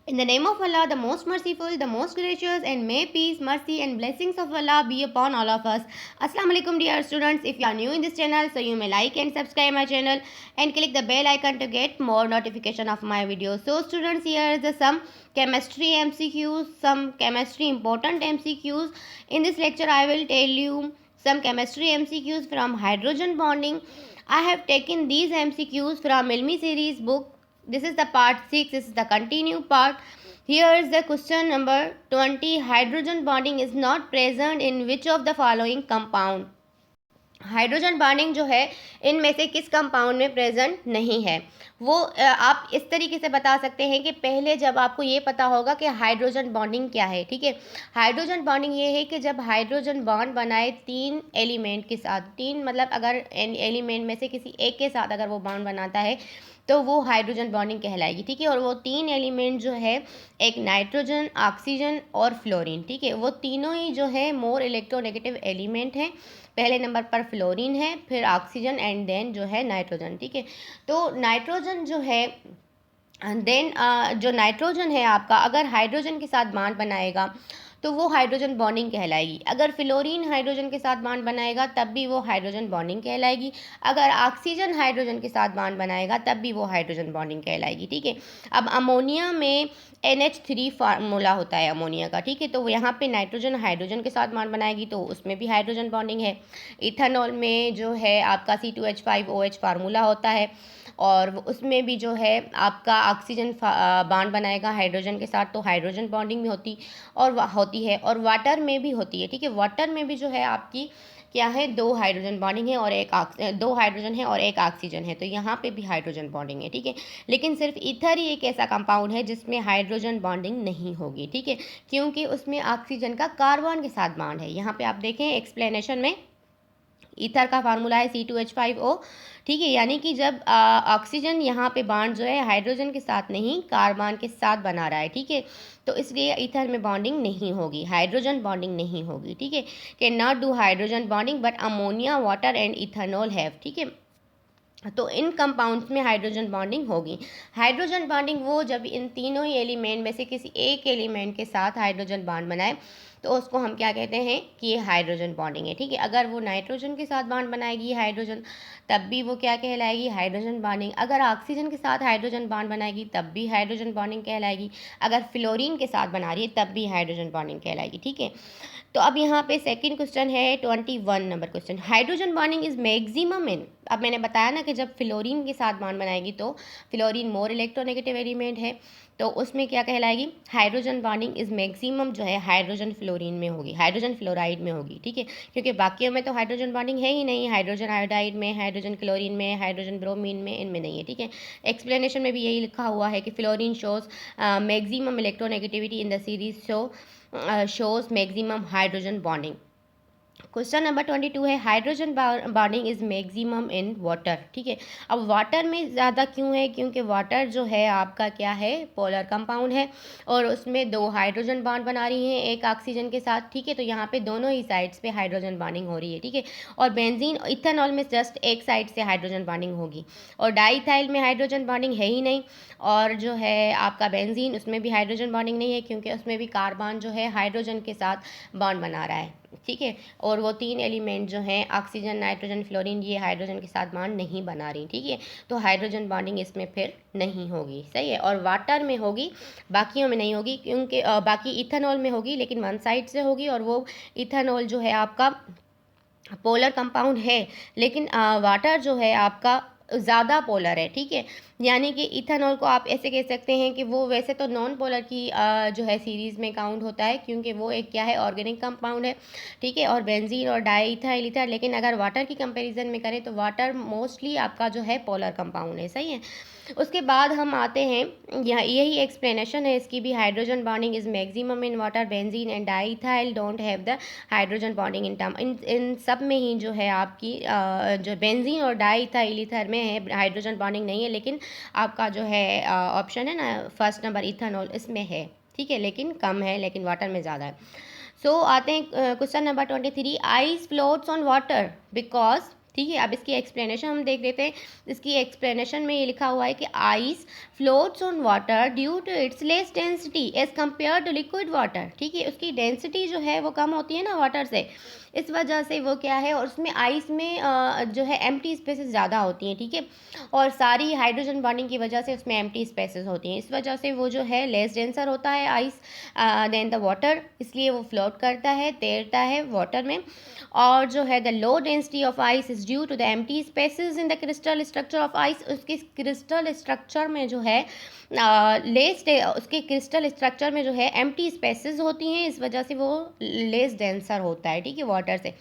In the name of Allah, the most merciful, the most gracious, and may peace, mercy, and blessings of Allah be upon all of us. Assalamu alaikum, dear students. If you are new in this channel, so you may like and subscribe my channel and click the bell icon to get more notification of my videos. So, students, here is the some chemistry MCQs, some chemistry important MCQs. In this lecture, I will tell you some chemistry MCQs from hydrogen bonding. I have taken these MCQs from Ilmi series book. This is the part 6. This is the continue part. Here is the question number 20. Hydrogen bonding is not present in which of the following compound? Hydrogen bonding जो है इनमें से किस compound में present नहीं है? वो आप इस तरीके से बता सकते हैं कि पहले जब आपको ये पता होगा कि हाइड्रोजन बॉन्डिंग क्या है, ठीक है। हाइड्रोजन बॉन्डिंग ये है कि जब हाइड्रोजन बॉन्ड बनाए तीन एलिमेंट के साथ, तीन मतलब अगर एलिमेंट में से किसी एक के साथ अगर वो बॉन्ड बनाता है तो वो हाइड्रोजन बॉन्डिंग कहलाएगी, ठीक है। और वो तीन एलिमेंट जो है, एक नाइट्रोजन, ऑक्सीजन और फ्लोरीन, ठीक है, वो तीनों ही जो है मोर इलेक्ट्रोनेगेटिव एलिमेंट हैं। पहले नंबर पर फ्लोरीन है, फिर ऑक्सीजन एंड देन जो है नाइट्रोजन, ठीक है। तो नाइट्रोजन जो है देन जो नाइट्रोजन है आपका अगर हाइड्रोजन के साथ बॉन्ड बनाएगा तो वो हाइड्रोजन बॉन्डिंग कहलाएगी। अगर फ्लोरीन हाइड्रोजन के साथ बॉन्ड बनाएगा तब भी वो हाइड्रोजन बॉन्डिंग कहलाएगी। अगर ऑक्सीजन हाइड्रोजन के साथ बॉन्ड बनाएगा तब भी वो हाइड्रोजन बॉन्डिंग कहलाएगी, ठीक है। अब अमोनिया में NH3 फार्मूला होता है अमोनिया का, ठीक है। तो यहाँ पे नाइट्रोजन हाइड्रोजन के साथ बॉन्ड बनाएगी तो उसमें भी हाइड्रोजन बॉन्डिंग है। इथेनॉल में जो है आपका C2H5OH फार्मूला होता है और उसमें भी जो है आपका ऑक्सीजन बॉन्ड बनाएगा हाइड्रोजन के साथ तो हाइड्रोजन बॉन्डिंग भी होती है और वाटर में भी होती है, ठीक है। वाटर में भी जो है आपकी क्या है, दो हाइड्रोजन बॉन्डिंग है और दो हाइड्रोजन है और एक ऑक्सीजन है, तो यहाँ पे भी हाइड्रोजन बॉन्डिंग है, ठीक है। लेकिन सिर्फ ईथर ही एक ऐसा कंपाउंड है जिसमें हाइड्रोजन बॉन्डिंग नहीं होगी, ठीक है, क्योंकि उसमें ऑक्सीजन का कार्बन के साथ बॉन्ड है। यहाँ पे आप देखें एक्सप्लेनेशन में ईथर का फार्मूला है C2H5O, ठीक है। यानी कि जब ऑक्सीजन यहाँ पे बॉन्ड जो है हाइड्रोजन के साथ नहीं कार्बन के साथ बना रहा है, ठीक है, तो इसलिए ईथर में बॉन्डिंग नहीं होगी, हाइड्रोजन बॉन्डिंग नहीं होगी, ठीक है। Can not do hydrogen bonding but ammonia, water and ethanol have, ठीक है। तो इन कंपाउंड्स में हाइड्रोजन बॉन्डिंग होगी। हाइड्रोजन बॉन्डिंग वो जब इन तीनों ही एलिमेंट में से किसी एक एलिमेंट के साथ हाइड्रोजन बॉन्ड बनाए तो उसको हम क्या कहते हैं कि ये हाइड्रोजन बॉन्डिंग है, ठीक है। अगर वो नाइट्रोजन के साथ बॉन्ड बनाएगी हाइड्रोजन तब भी वो क्या कहलाएगी, हाइड्रोजन बॉन्डिंग। अगर ऑक्सीजन के साथ हाइड्रोजन बॉन्ड बनाएगी तब भी हाइड्रोजन बॉन्डिंग कहलाएगी। अगर फ्लोरीन के साथ बना रही है तब भी हाइड्रोजन बॉन्डिंग कहलाएगी, ठीक है। तो अब यहाँ पे सेकंड क्वेश्चन है 21 number question. Hydrogen bonding is maximum इन, अब मैंने बताया ना कि जब फ्लोरीन के साथ बॉन्ड बनाएगी तो फ्लोरीन मोर इलेक्ट्रोनेगेटिव एलिमेंट है तो उसमें क्या कहलाएगी, हाइड्रोजन बॉन्डिंग इज मैक्सिमम जो है हाइड्रोजन फ्लोरीन में होगी, हाइड्रोजन फ्लोराइड में होगी, ठीक है। क्योंकि बाकियों में तो हाइड्रोजन बॉन्डिंग है ही नहीं, हाइड्रोजन आयोडाइड में, हाइड्रोजन क्लोरीन में, हाइड्रोजन ब्रोमीन में, इनमें नहीं है, ठीक है। एक्सप्लेनेशन में भी यही लिखा हुआ है कि fluorine shows maximum electronegativity in the series shows maximum hydrogen bonding. Question number 22 है hydrogen bonding is maximum in water, ठीक है। अब वाटर में ज़्यादा क्यों है, क्योंकि वाटर जो है आपका क्या है, पोलर कंपाउंड है और उसमें दो हाइड्रोजन बॉन्ड बना रही हैं एक ऑक्सीजन के साथ, ठीक है। तो यहाँ पे दोनों ही साइड्स पे हाइड्रोजन बॉन्डिंग हो रही है, ठीक है। और बेंजीन इथेनॉल में जस्ट एक साइड से हाइड्रोजन बॉन्डिंग होगी और डाईथाइल में हाइड्रोजन बॉन्डिंग है ही नहीं। और जो है आपका बेंजीन उसमें भी हाइड्रोजन बॉन्डिंग नहीं है क्योंकि उसमें भी कार्बन जो है हाइड्रोजन के साथ बॉन्ड बना रहा है, ठीक है। और वो तीन एलिमेंट जो हैं ऑक्सीजन, नाइट्रोजन, फ्लोरीन, ये हाइड्रोजन के साथ बॉन्ड नहीं बना रही, ठीक है। तो हाइड्रोजन बॉन्डिंग इसमें फिर नहीं होगी, सही है। और वाटर में होगी, बाकियों में नहीं होगी क्योंकि बाकी इथेनॉल में होगी लेकिन वन साइड से होगी और वो इथेनॉल जो है आपका पोलर कंपाउंड है लेकिन वाटर जो है आपका ज़्यादा पोलर है, ठीक है। यानी कि इथेनॉल को आप ऐसे कह सकते हैं कि वो वैसे तो नॉन पोलर की जो है सीरीज़ में काउंट होता है क्योंकि वो एक क्या है, ऑर्गेनिक कंपाउंड है, ठीक है। और बेंजीन और डाईइथाइल ईथर, लेकिन अगर वाटर की कंपैरिजन में करें तो वाटर मोस्टली आपका जो है पोलर कंपाउंड है, सही है। उसके बाद हम आते हैं यही एक्सप्लेनेशन है इसकी भी, hydrogen bonding is maximum in water, benzene and diethyl don't have the hydrogen bonding in term. इन सब में ही जो है आपकी जो बेंजीन और डाईइथाइल ईथर में है हाइड्रोजन बॉन्डिंग नहीं है, लेकिन आपका जो है ऑप्शन है ना फर्स्ट नंबर इथेनॉल, इसमें है, ठीक है, लेकिन कम है, लेकिन वाटर में ज़्यादा है। सो आते हैं question number 23। Ice floats on water because ठीक है। अब इसकी एक्सप्लेनेशन हम देख लेते हैं। इसकी एक्सप्लेनेशन में ये लिखा हुआ है कि ice floats on water due to its less density as compare to liquid water. ठीक है, उसकी डेंसिटी जो है वो कम होती है ना वाटर से, इस वजह से वो क्या है, और उसमें आइस में जो है एम्प्टी स्पेसेस ज़्यादा होती हैं। ठीक है, और सारी हाइड्रोजन बॉन्डिंग की वजह से उसमें एम्प्टी स्पेसेस होती हैं, इस वजह से वो जो है लेस डेंसर होता है आइस देन द वाटर, इसलिए वो फ्लोट करता है, तैरता है वाटर में। और जो है the low density of ice is due to the empty spaces in the crystal structure of ice. उसके क्रिस्टल स्ट्रक्चर में जो है उसके क्रिस्टल स्ट्रक्चर में जो है एम्प्टी स्पेसेस होती हैं, इस वजह से वो लेस डेंसर होता है। ठीक है, वाटर से।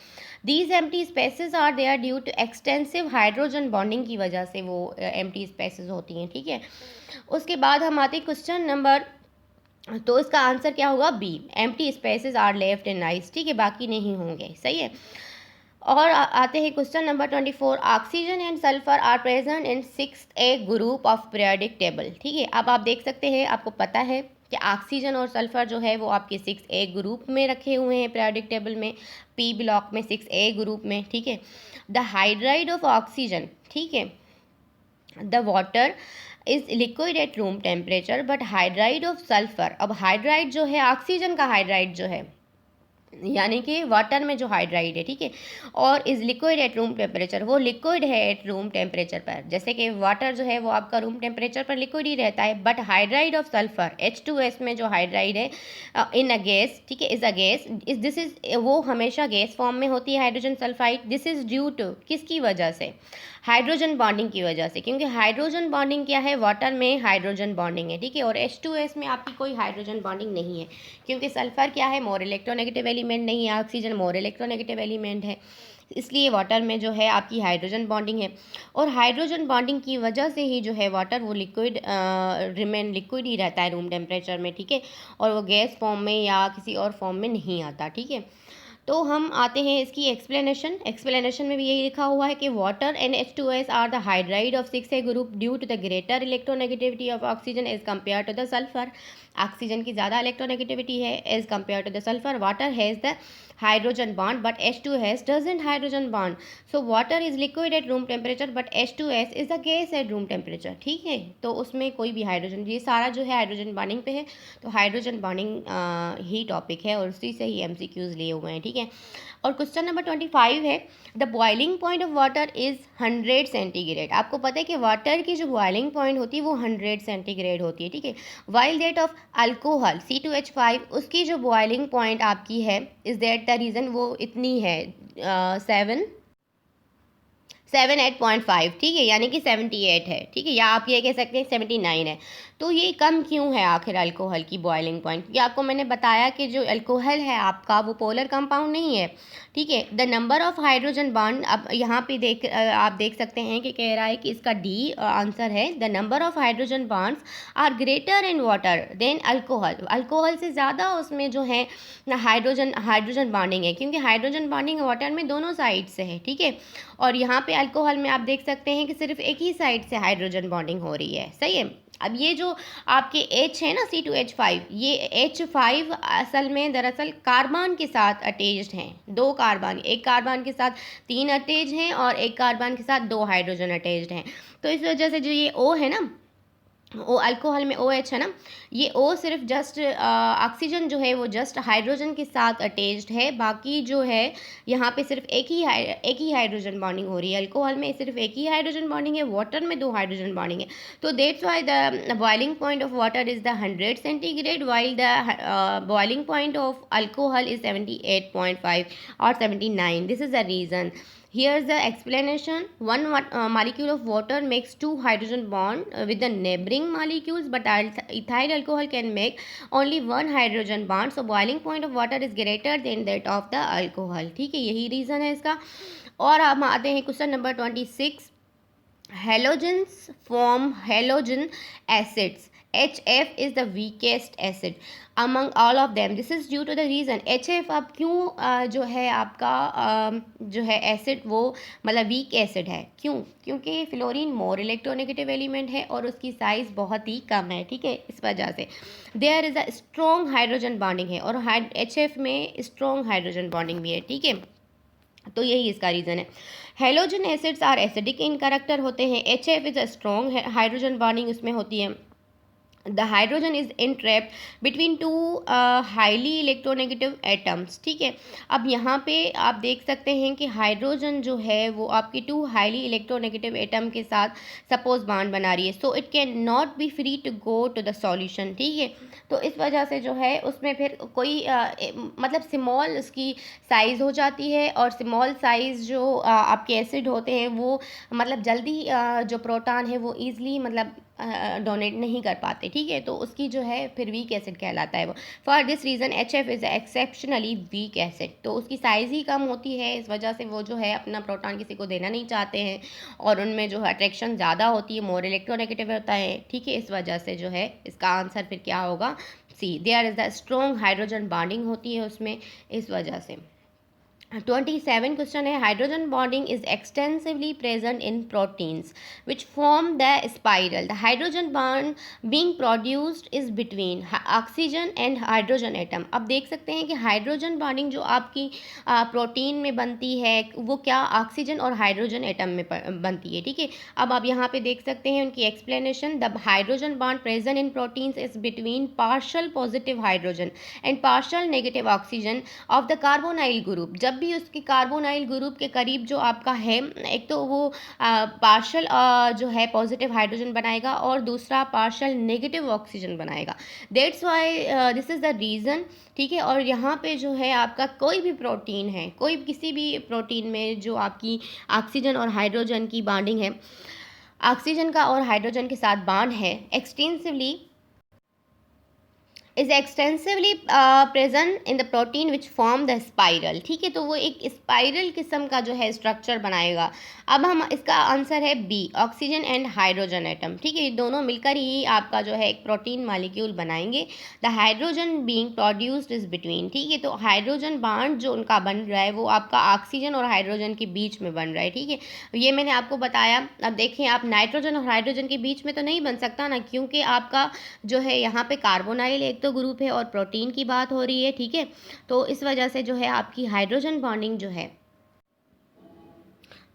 These empty spaces are there due to extensive hydrogen bonding की वजह से वो एम्प्टी स्पेसेस होती हैं। ठीक है, उसके बाद हम आते हैं क्वेश्चन नंबर, तो इसका आंसर क्या होगा, B, empty spaces are left in ice. ठीक है, बाकी नहीं होंगे, सही है। और आते हैं question number 24, oxygen and sulphur are present in 6A group of periodic table. ठीक है, अब आप देख सकते हैं, आपको पता है कि ऑक्सीजन और सल्फर जो है वो आपके 6A ग्रुप में रखे हुए हैं पीरियोडिक टेबल में, पी ब्लॉक में 6A ग्रुप में। ठीक है, द हाइड्राइड ऑफ ऑक्सीजन, ठीक है, the water is liquid at room temperature but hydride of sulphur, अब हाइड्राइड जो है ऑक्सीजन का हाइड्राइड जो है, यानी कि वाटर में जो हाइड्राइड है, ठीक है, और is liquid at room temperature, वो लिक्विड है एट रूम टेम्परेचर पर। जैसे कि वाटर जो है वो आपका रूम टेम्परेचर पर लिक्विड ही रहता है, but hydride of sulphur H2S में जो हाइड्राइड है इन अ गैस, ठीक है, is a gas, is this is, वो हमेशा गैस फॉर्म में होती है hydrogen sulphide. This is due to, किसकी वजह से, हाइड्रोजन बॉन्डिंग की वजह से, क्योंकि हाइड्रोजन बॉन्डिंग क्या है, वाटर में हाइड्रोजन बॉन्डिंग है। ठीक है, और H2S में आपकी कोई हाइड्रोजन बॉन्डिंग नहीं है, क्योंकि सल्फर क्या है, मोर इलेक्ट्रोनेगेटिव एलिमेंट नहीं है, ऑक्सीजन मोर इलेक्ट्रोनेगेटिव एलिमेंट है, इसलिए वाटर में जो है आपकी हाइड्रोजन बॉन्डिंग है। और हाइड्रोजन बॉन्डिंग की वजह से ही जो है वाटर वो लिक्विड रिमेन लिक्विड ही रहता है रूम टेम्परेचर में। ठीक है, और वो गैस फॉर्म में या किसी और फॉर्म में नहीं आता। ठीक है, तो हम आते हैं इसकी एक्सप्लेनेशन में भी यही लिखा हुआ है कि water and H2S are the hydride of 6A group due to the greater electronegativity of oxygen as compare to the sulphur. Oxygen की ज़्यादा इलेक्ट्रोनेगेटिविटी है as compare to the sulphur. Water has the hydrogen bond but H2S doesn't hydrogen bond, so water is liquid at room temperature but H2S is a gas at room temperature. ठीक है, तो उसमें कोई भी hydrogen, ये सारा जो है हाइड्रोजन बॉन्डिंग पे है, तो हाइड्रोजन बॉन्डिंग ही टॉपिक है और उसी से ही MCQs लिए हुए हैं। ठीक है, और क्वेश्चन नंबर 25 है, the boiling point of water is 100 centigrade. आपको पता है कि वाटर की जो बॉइलिंग पॉइंट होती है वो 100 सेंटीग्रेड होती है। ठीक है, while that of alcohol C2H5, उसकी जो बॉइलिंग पॉइंट आपकी है, इज़ दैट द रीज़न वो इतनी है 78.5। ठीक है, यानी कि 78 है। ठीक है, या आप ये कह सकते हैं 79 है। तो ये कम क्यों है आखिर अल्कोहल की बॉइलिंग पॉइंट, क्योंकि आपको मैंने बताया कि जो अल्कोहल है आपका वो पोलर कंपाउंड नहीं है। ठीक है, the number of hydrogen bond, अब यहाँ पे आप देख सकते हैं कि कह रहा है कि इसका डी आंसर है, the number of hydrogen bonds are greater in water than alcohol. Alcohol से ज़्यादा उसमें जो है हाइड्रोजन बॉन्डिंग है, क्योंकि हाइड्रोजन बॉन्डिंग वाटर में दोनों साइड से है। ठीक है, और यहाँ पे अल्कोहल में आप देख सकते हैं कि सिर्फ एक ही साइड से हाइड्रोजन बॉन्डिंग हो रही है। सही है, अब ये जो आपके H है ना C2H5, ये H5 असल में दरअसल कार्बन के साथ अटैच्ड हैं, दो कार्बन, एक कार्बन के साथ 3 अटैच हैं और एक कार्बन के साथ 2 हाइड्रोजन अटैच्ड हैं। तो इस वजह से जो ये O है ना, ओ अल्कोहल में OH है ना, ये O सिर्फ जस्ट ऑक्सीजन जो है वो जस्ट हाइड्रोजन के साथ अटैच्ड है, बाकी जो है यहाँ पे सिर्फ एक ही हाइड्रोजन बॉन्डिंग हो रही है। अल्कोहल में सिर्फ एक ही हाइड्रोजन बॉन्डिंग है, वाटर में 2 हाइड्रोजन बॉन्डिंग है। तो that's why the boiling point of water is the 100 centigrade while the boiling point of alcohol is 78.5 और 79। This is the reason. Here's the explanation. One molecule of water makes 2 hydrogen bond with the neighboring molecules, but ethyl alcohol can make only 1 hydrogen bond. So boiling point of water is greater than that of the alcohol. ठीक है, यही reason है इसका। और हम आते हैं question number 26। Halogens form halogen acids. HF is the weakest acid among all of them. This is due to the reason. HF अब क्यों जो है आपका जो है एसिड वो मतलब वीक एसिड है, क्यों? क्योंकि फ्लोरीन मोर इलेक्ट्रोनेगेटिव एलिमेंट है और उसकी साइज़ बहुत ही कम है। ठीक है, इस वजह से there is a strong hydrogen bonding है और HF में स्ट्रॉन्ग हाइड्रोजन बॉन्डिंग भी है। ठीक है, तो यही इसका रीज़न है। Halogen acids are acidic in character होते हैं। HF is a strong hydrogen bonding उसमें होती है। The hydrogen is entrapped between two highly electronegative atoms. ठीक है, अब यहाँ पे आप देख सकते हैं कि हाइड्रोजन जो है वो आपकी टू हाईली इलेक्ट्रोनेगेटिव एटम के साथ सपोज बॉन्ड बना रही है, so it can not be free to go to the solution. ठीक है, तो इस वजह से जो है उसमें फिर कोई मतलब स्मॉल उसकी साइज़ हो जाती है, और स्मॉल साइज़ जो आपके एसिड होते हैं वो मतलब जल्दी जो प्रोटॉन है वो ईज़िली मतलब डोनेट नहीं कर पाते। ठीक है, तो उसकी जो है फिर वीक एसिड कहलाता है वो। For this reason HF is exceptionally weak acid, तो उसकी साइज़ ही कम होती है, इस वजह से वो जो है अपना प्रोटॉन किसी को देना नहीं चाहते हैं, और उनमें जो अट्रैक्शन ज़्यादा होती है, मोर इलेक्ट्रोनेगेटिव होता है। ठीक है, इस वजह से जो है इसका आंसर फिर क्या होगा, C. There is the strong hydrogen bonding होती है उसमें, इस वजह से। 27 क्वेश्चन है, hydrogen bonding is extensively present in proteins which form the spiral. The hydrogen bond being produced is between oxygen and hydrogen atom. अब देख सकते हैं कि हाइड्रोजन बॉन्डिंग जो आपकी प्रोटीन में बनती है वो क्या ऑक्सीजन और हाइड्रोजन एटम में बनती है। ठीक है, अब आप यहाँ पे देख सकते हैं उनकी explanation. The hydrogen bond present in proteins is between partial positive hydrogen and partial negative oxygen of the carbonyl group. जब भी उसके कार्बोनाइल ग्रुप के करीब जो आपका है, एक तो वो पार्शल जो है पॉजिटिव हाइड्रोजन बनाएगा और दूसरा पार्शल नेगेटिव ऑक्सीजन बनाएगा। That's why this is the reason. ठीक है, और यहाँ पे जो है आपका कोई भी प्रोटीन है, कोई किसी भी प्रोटीन में जो आपकी ऑक्सीजन और हाइड्रोजन की बॉन्डिंग है, ऑक्सीजन का और हाइड्रोजन के साथ बॉन्ड है, extensively is extensively present in the protein which form the spiral. ठीक है, तो वो एक स्पाइरल किस्म का जो है स्ट्रक्चर बनाएगा। अब हम इसका आंसर है B, oxygen and hydrogen atom. ठीक है, ये दोनों मिलकर ही आपका जो है एक प्रोटीन मॉलिक्यूल बनाएंगे। The hydrogen being produced is between. ठीक है, तो हाइड्रोजन बॉन्ड जो उनका बन रहा है वो आपका ऑक्सीजन और हाइड्रोजन के बीच में बन रहा है। ठीक है, ये मैंने आपको बताया। अब देखें, आप नाइट्रोजन और हाइड्रोजन के बीच में तो नहीं बन सकता ना, क्योंकि आपका जो है यहाँ पे कार्बोनाइल एक तो ग्रुप है और प्रोटीन की बात हो रही है। ठीक है, तो इस वजह से जो है आपकी हाइड्रोजन बॉन्डिंग जो है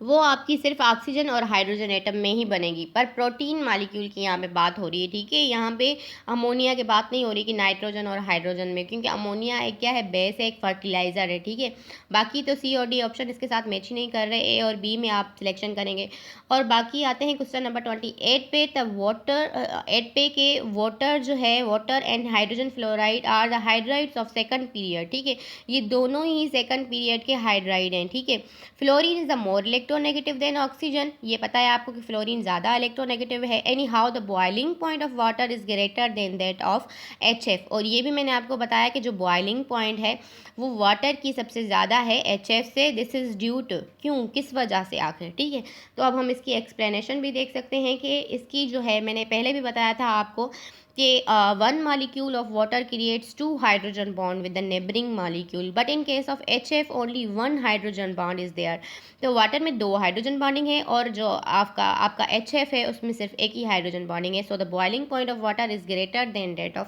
वो आपकी सिर्फ ऑक्सीजन और हाइड्रोजन एटम में ही बनेगी, पर प्रोटीन मॉलिक्यूल की यहाँ पे बात हो रही है। ठीक है, यहाँ पे अमोनिया की बात नहीं हो रही कि नाइट्रोजन और हाइड्रोजन में, क्योंकि अमोनिया एक क्या है, बेस है, एक फर्टिलाइज़र है। ठीक है, बाकी तो सी और डी ऑप्शन इसके साथ मैच ही नहीं कर रहे, ए और बी में आप सिलेक्शन करेंगे। और बाकी आते हैं क्वेश्चन नंबर 28 पे। तब वाटर 8 पे के वाटर जो है, water and hydrogen fluoride are the hydrides of second period. ठीक है, ये दोनों ही सेकंड पीरियड के हाइड्राइड हैं। ठीक है, fluorine is the more electronegative than oxygen, ये पता है आपको कि फ्लोरीन ज़्यादा इलेक्ट्रोनेगेटिव है। Anyhow the boiling point of water is greater than that of HF, और ये भी मैंने आपको बताया कि जो बॉइलिंग पॉइंट है वो वाटर की सबसे ज़्यादा है HF से। दिस इज़ ड्यू टू, क्यों, किस वजह से आखिर। ठीक है, तो अब हम इसकी एक्सप्लेनेशन भी देख सकते हैं कि इसकी जो है, मैंने पहले भी बताया था आपको कि one molecule of water creates two hydrogen bond with the neighboring molecule, but in case of HF only one hydrogen bond is there। तो वाटर में दो हाइड्रोजन बॉन्डिंग है, और जो आपका HF है उसमें सिर्फ एक ही हाइड्रोजन बॉन्डिंग है। So the boiling point of water is greater than that of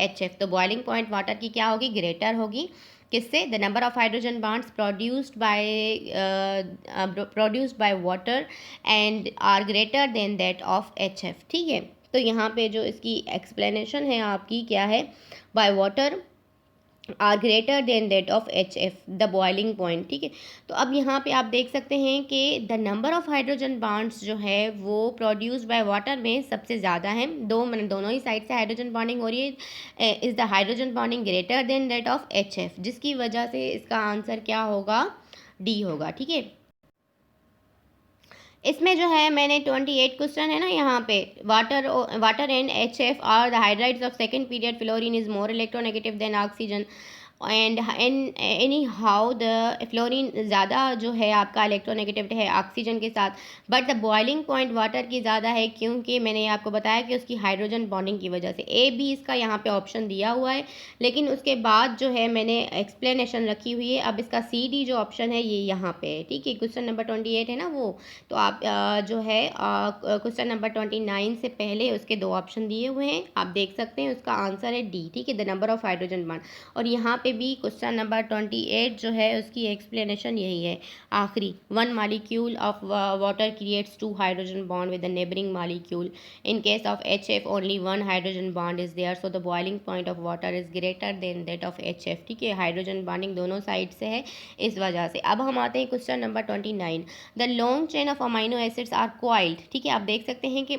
HF। तो बॉइलिंग पॉइंट वाटर की क्या होगी, ग्रेटर होगी। किससे, the number of hydrogen bonds produced by water and are greater than that of HF। ठीक है, तो यहाँ पे जो इसकी एक्सप्लेनेशन है आपकी क्या है, by water are greater than that of HF the boiling point. ठीक है, तो अब यहाँ पे आप देख सकते हैं कि the number of hydrogen bonds जो है वो प्रोड्यूस बाय वाटर में सबसे ज़्यादा है, दोनों ही साइड से हाइड्रोजन बॉन्डिंग हो रही है। Is the hydrogen bonding greater than that of HF, जिसकी वजह से इसका आंसर क्या होगा, डी होगा। ठीक है, इसमें जो है मैंने 28 क्वेश्चन है ना, यहाँ पे water and HF are the hydrides of second period, fluorine is more electronegative than oxygen, and anyhow the fluorine ज़्यादा जो है आपका इलेक्ट्रोनेगेटिव है ऑक्सीजन के साथ, but the boiling point water की ज़्यादा है, क्योंकि मैंने आपको बताया कि उसकी हाइड्रोजन बॉन्डिंग की वजह से। ए बी इसका यहाँ पे ऑप्शन दिया हुआ है, लेकिन उसके बाद जो है मैंने एक्सप्लेनेशन रखी हुई है। अब इसका सी डी जो ऑप्शन है ये यहाँ पे है। ठीक है, क्वेश्चन नंबर 28 है ना वो, तो आप जो है क्वेश्चन नंबर 29 से पहले उसके दो ऑप्शन दिए हुए हैं, आप देख सकते हैं, उसका आंसर है डी। ठीक है, the number of hydrogen bond, और यहाँ पे पे भी क्वेश्चन नंबर 28 जो है उसकी एक्सप्लेनेशन यही है आखिरी। 1 molecule of water creates 2 hydrogen bond with the neighbouring molecule. In case of HF only 1 hydrogen bond is there, so the boiling point of water is greater than that of HF। ठीक है, hydrogen bonding दोनों side से है इस वजह से। अब हम आते हैं question number 29। The long chain of amino acids are coiled. ठीक है, आप देख सकते हैं कि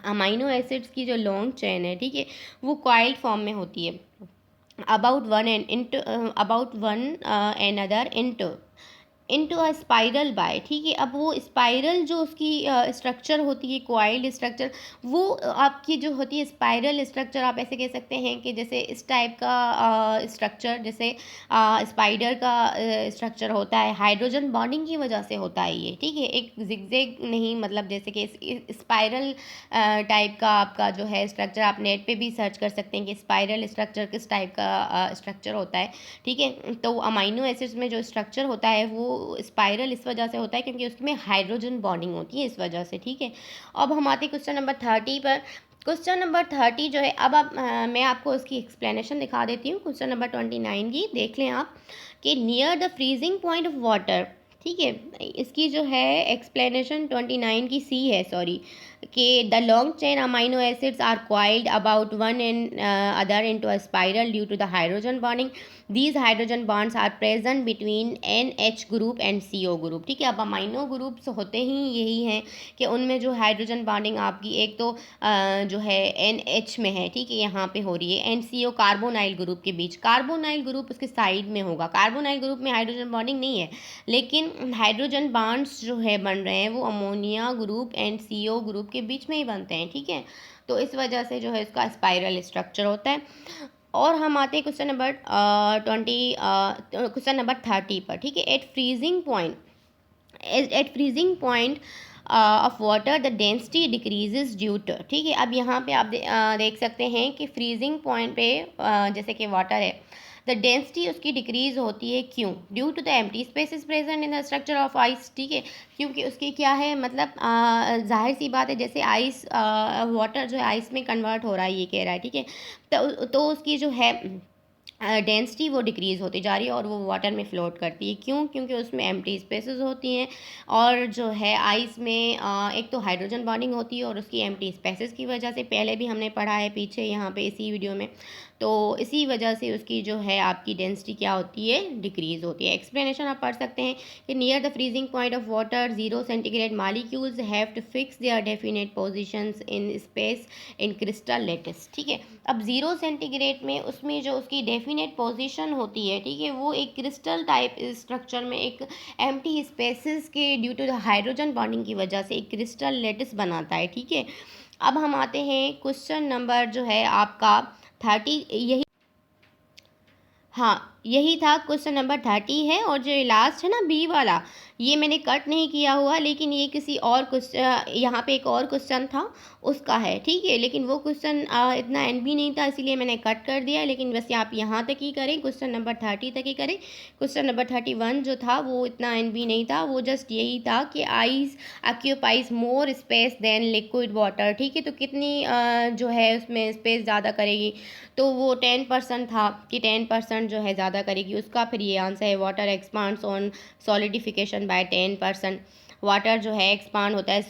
अमाइनो एसिड्स की जो लॉन्ग चेन है, ठीक है, वो कॉइल्ड फॉर्म में होती है। About one another into a spiral by. ठीक है, अब वो स्पाइरल जो उसकी स्ट्रक्चर होती है, कॉइल्ड स्ट्रक्चर, वो आपकी जो होती है स्पाइरल स्ट्रक्चर, आप ऐसे कह सकते हैं कि जैसे इस टाइप का स्ट्रक्चर, जैसे स्पाइडर का स्ट्रक्चर होता है, हाइड्रोजन बॉन्डिंग की वजह से होता है ये। ठीक है, एक जिगजैग नहीं, मतलब जैसे कि स्पाइरल टाइप का आपका जो है स्ट्रक्चर, आप नेट पे भी सर्च कर सकते हैं कि स्पाइरल स्ट्रक्चर किस टाइप का स्ट्रक्चर होता है। ठीक है, तो अमाइनो एसिड्स में जो स्ट्रक्चर होता है वो स्पाइरल इस वजह से होता है क्योंकि उसमें हाइड्रोजन बॉन्डिंग होती है इस वजह से। ठीक है, अब हम आते हैं क्वेश्चन नंबर 30 पर। क्वेश्चन नंबर 30 जो है, अब मैं आपको उसकी एक्सप्लेनेशन दिखा देती हूँ क्वेश्चन नंबर 29 की। देख लें आप कि near the freezing point of water. ठीक है, इसकी जो है एक्सप्लेनेशन 29 की सी है, सॉरी, कि the long chain amino acids are coiled about one in other into a spiral due to the hydrogen bonding. These hydrogen bonds are present between NH group and CO group. ठीक है, अब amino groups होते ही यही हैं कि उनमें जो hydrogen bonding आपकी एक तो जो है NH में है, ठीक है, यहाँ पे हो रही है, एंड CO कार्बोनाइल ग्रुप के बीच। कार्बोनाइल ग्रुप उसके साइड में होगा, कार्बोनाइल ग्रुप में हाइड्रोजन बॉन्डिंग नहीं है, लेकिन हाइड्रोजन बॉन्ड्स जो है बन रहे हैं वो ammonia group and CO group के बीच में ही बनते हैं। ठीक है, तो इस वजह से जो है इसका स्पाइरल स्ट्रक्चर होता है। और हम आते हैं क्वेश्चन नंबर 30 पर। ठीक है, at freezing point of water the density decreases due to. ठीक है, अब यहाँ पे आप देख सकते हैं कि फ्रीजिंग पॉइंट पे जैसे कि वाटर है, द डेंसिटी उसकी डिक्रीज होती है, क्यों? Due to the empty spaces present in the structure of ice. ठीक है, क्योंकि उसकी क्या है, मतलब जाहिर सी बात है, जैसे आइस वाटर जो है आइस में कन्वर्ट हो रहा है, ये कह रहा है। ठीक है, तो उसकी जो है डेंसिटी वो डिक्रीज़ होती जा रही है और वो वाटर में फ्लोट करती है। क्यों? क्योंकि उसमें एम्प्टी स्पेसेस होती हैं और जो है आइस में एक तो हाइड्रोजन बॉन्डिंग होती है और उसकी एम्प्टी स्पेसेस की वजह से, पहले भी हमने पढ़ा है पीछे यहाँ पे इसी वीडियो में, तो इसी वजह से उसकी जो है आपकी डेंसिटी क्या होती है, डिक्रीज़ होती है। एक्सप्लेनेशन आप पढ़ सकते हैं कि near the freezing point of water 0 centigrade molecules have to fix their definite positions in space in crystal lattice. ठीक है, अब 0 सेंटीग्रेड में उसमें जो उसकी डेफिनेट पोजीशन होती है, ठीक है, वो एक क्रिस्टल टाइप स्ट्रक्चर में एक एम्प्टी स्पेसेस के due to the hydrogen bonding की वजह से एक क्रिस्टल लेटिस बनाता है। ठीक है, अब हम आते हैं क्वेश्चन नंबर जो है आपका 30, यही था क्वेश्चन नंबर 30 है। और जो लास्ट है ना बी वाला, ये मैंने कट नहीं किया हुआ, लेकिन ये किसी और क्वेश्चन, यहाँ पे एक और क्वेश्चन था उसका है। ठीक है, लेकिन वो क्वेश्चन इतना एनबी नहीं था, इसीलिए मैंने कट कर दिया। लेकिन बस आप यहाँ तक ही करें, क्वेश्चन नंबर 30 तक ही करें। क्वेश्चन नंबर 31 जो था वो इतना एनबी नहीं था, वो जस्ट यही था कि ice occupies more space than liquid water. ठीक है, तो कितनी जो है उसमें स्पेस ज़्यादा करेगी, तो वो 10% था कि 10% जो है ज़्यादा करेगी उसका। फिर ये आंसर है, water expands on solidification by 10%। Water जो है एक्सपांड होता है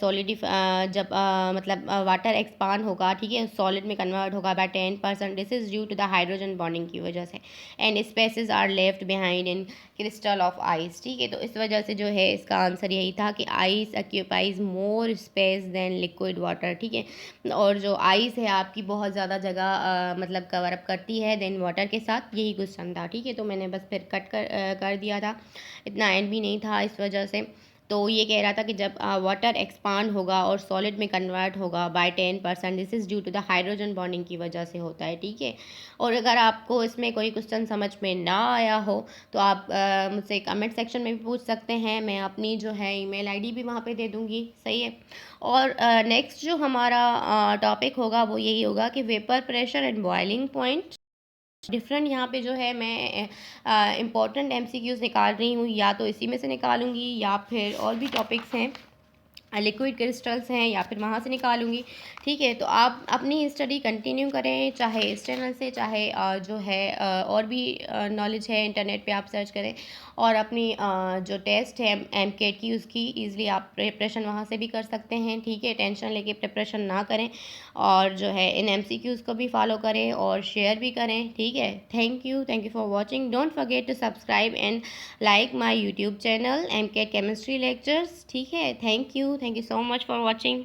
जब मतलब वाटर एक्सपांड होगा, ठीक है, सॉलिड में कन्वर्ट होगा by 10%। This is due to the hydrogen bonding की वजह से, and spaces are left behind in crystal of ice. ठीक है, तो इस वजह से जो है इसका आंसर यही था कि ice occupies more space than liquid water. ठीक है, और जो आइस है आपकी बहुत ज़्यादा जगह मतलब कवर अप करती है देन वाटर के साथ, यही क्वेश्चन था। ठीक है, तो मैंने बस फिर कट कर दिया था, इतना एंड भी नहीं था इस वजह से। तो ये कह रहा था कि जब वाटर एक्सपांड होगा और सॉलिड में कन्वर्ट होगा by 10%, this is due to the hydrogen bonding की वजह से होता है। ठीक है, और अगर आपको इसमें कोई क्वेश्चन समझ में ना आया हो तो आप मुझसे कमेंट सेक्शन में भी पूछ सकते हैं, मैं अपनी जो है ईमेल आईडी भी वहाँ पे दे दूँगी। सही है, और नेक्स्ट जो हमारा टॉपिक होगा वो यही होगा कि vapour pressure and boiling point different. यहाँ पे जो है मैं इम्पोर्टेंट MCQs निकाल रही हूँ, या तो इसी में से निकालूंगी या फिर और भी टॉपिक्स हैं लिक्विड क्रिस्टल्स हैं या फिर वहाँ से निकालूंगी। ठीक है, तो आप अपनी स्टडी कंटिन्यू करें, चाहे इस चैनल से, चाहे जो है और भी नॉलेज है इंटरनेट पे आप सर्च करें, और अपनी जो टेस्ट है एमकेट की उसकी ईज़िली आप प्रिपरेशन वहाँ से भी कर सकते हैं। ठीक है, टेंशन लेके प्रिपरेशन ना करें, और जो है इन एमसीक्यूज़ को भी फॉलो करें और शेयर भी करें। ठीक है, thank you for watching. Don't forget to subscribe and like my YouTube channel MCAT Chemistry Lectures। ठीक है, thank you so much for watching.